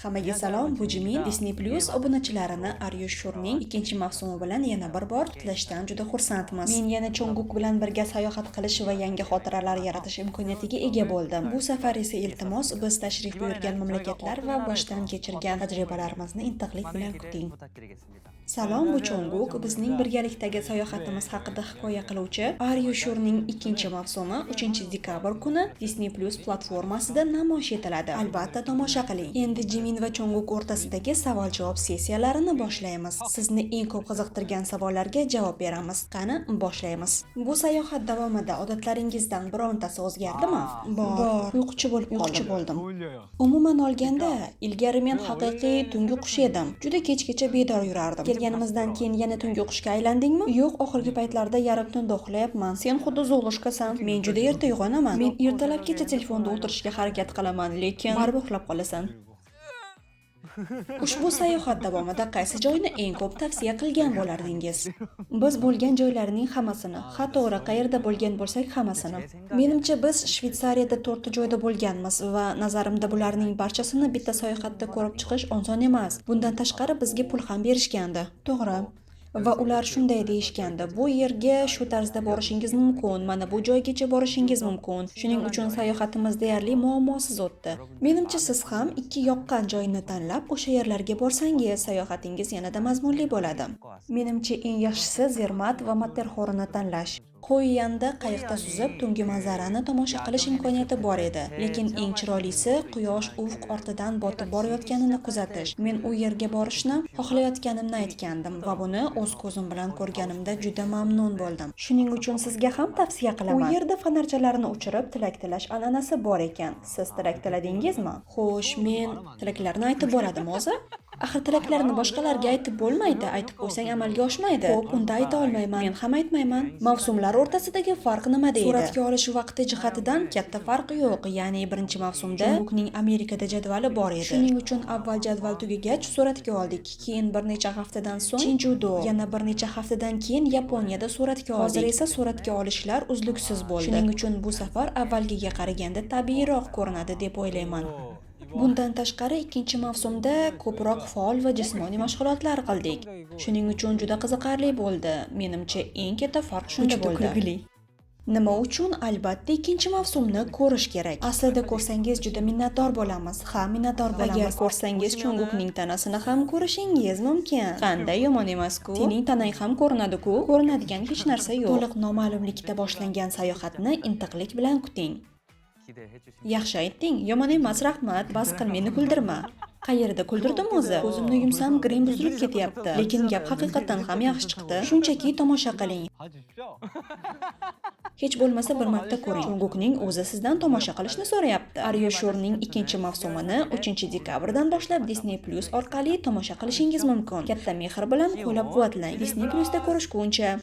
Hammaga salom, bu Jimin Disney Plus obunachilarini Are You Sure'ning ikkinchi mavsumi bilan yana bir bor qutlashdan juda xursandmiz. Men yana Chongguk bilan birga sayohat qilish va yangi xotiralar yaratish imkoniyatiga ega bo'ldim. Bu safar esa iltimos, biz tashrif buyurgan mamlakatlar va boshdan kechirgan tajribalarimizni intiqlik bilan kuting. Salom, bu Chongguk bizning birgalikdagi sayohatimiz haqida hikoya qiluvchi Are You Sure'ning ikkinchi mavsumi 3-dekabr kuni Disney Plus platformasida namoyish etiladi. Albatta tomosha qiling. Endi Jimin va Chongguk o'rtasidagi savol-javob sessiyalarini boshlaymiz. Sizni eng ko'p qiziqtirgan savollarga javob beramiz. Qani, boshlaymiz. Bu sayohat davomida odatlaringizdan birontasi o'zgardimi? Bor. Uyquchi bo'ldim. Umuman olganda, ilgari men haqiqiy tungi qush edim. Juda kechgacha bedor yurardim. Kelganimizdan keyin yana tungi qushga aylandingmi? Yo'q, oxirgi paytlarda yarim tunda uxlayapman. Sen xuddi zo'g'ishkasan. Men juda erta uyg'onaman. Men ertalabgacha telefonda o'tirishga harakat qilaman, lekin baribir uxlab qolasan. Ushbu sayohat davomida qaysi joyni eng ko'p tavsiya qilgan bo'lardingiz? Biz bo'lgan joylarning hammasini, to'g'ri, qayerda bo'lgan bo'lsak hammasini. Menimcha biz Shveysariyada 4 ta joyda bo'lganmiz va nazarimda bularning barchasini bitta sayohatda ko'rib chiqish oson emas. Bundan tashqari bizga pul ham berishgandi. To'g'ri. Va ular shunday deyishgandi: bu yerga shu tarzda borishingiz mumkin, mana bu joygacha borishingiz mumkin. Shuning uchun sayohatimiz deyarli muammosiz o'tdi. Menimcha siz ham ikki yoqqan joyni tanlab o'sha yerlarga borsangiz, sayohatingiz yanada mazmunli bo'ladi. Menimcha eng yaxshisi Zermatt va Matterhornni tanlash. Xoyanda qayiqda suzib tungi manzarani tomosha qilish imkoniyati bor edi, lekin eng chiroylisi quyosh ufq ortidan botib borayotganini kuzatish. Men u yerga borishni xohlayotganimni aytgandim va buni o'z ko'zim bilan ko'rganimda juda mamnun bo'ldim. Shuning uchun sizga ham tavsiya qilaman. U yerda fonarchalarni o'chirib tilak tilash an'anasi bor ekan. Siz tilak tiladingizmi? Xo'sh, men tilaklarni aytib bo'ladimi o'zi? Axir tilaklarni boshqalarga aytib bo'lmaydi. Aytib qo'ysang amalga oshmaydi. Xo'p, unda ayta olmayman. Men ham aytmayman. Mavsumlar o'rtasidagi farq nima deydi? Suratga olish vaqti jihatidan katta farq yo'q. Ya'ni birinchi mavsumda Chonggukning Amerikada jadvali bor edi. Shuning uchun avval jadval tugagach suratga oldik. Keyin bir necha haftadan so'ng Chinjudo, yana bir necha haftadan keyin Yaponiyada suratga oldik. Hozir esa suratga olishlar uzluksiz bo'ldi. Shuning uchun bu safar avvalgiga qaraganda tabiiyroq ko'rinadi deb o'ylayman. Bundan tashqari ikkinchi mavsumda ko'proq faol va jismoniy mashg'ulotlar qildik. Shuning uchun juda qiziqarli bo'ldi. Menimcha eng katta farq shunda bo'ldi. Nima uchun? Albatta ikkinchi mavsumni ko'rish kerak. Aslida ko'rsangiz juda minnatdor bo'lamiz. Ha, minnatdor bo'lamiz. Agar ko'rsangiz Chonggukning tanasini ham ko'rishingiz mumkin. Qanday yomon emas-ku? Sening tanang ham ko'rinadi-ku. Ko'rinadigan hech narsa yo'q. To'liq noma'lumlikda boshlangan sayohatni intiqlik bilan kuting. Yaxshi aytding, yomon emas, rahmat. Bas qil, meni kuldirma. Qayerda kuldirdim o'zi? Ko'zimni yumsam grim buzilib ketyapti. Lekin gap haqiqatan ham yaxshi chiqdi. Shunchaki tomosha qiling. Hech bo'lmasa bir marta ko'ring. Chonggukning o'zi sizdan tomosha qilishni so'rayapti. Are You Sure'ning ikkinchi mavsumini 3-dekabrdan boshlab Disney Plus orqali tomosha qilishingiz mumkin. Katta mehr bilan qo'llab-quvvatlang. Disney Plusda ko'rishguncha.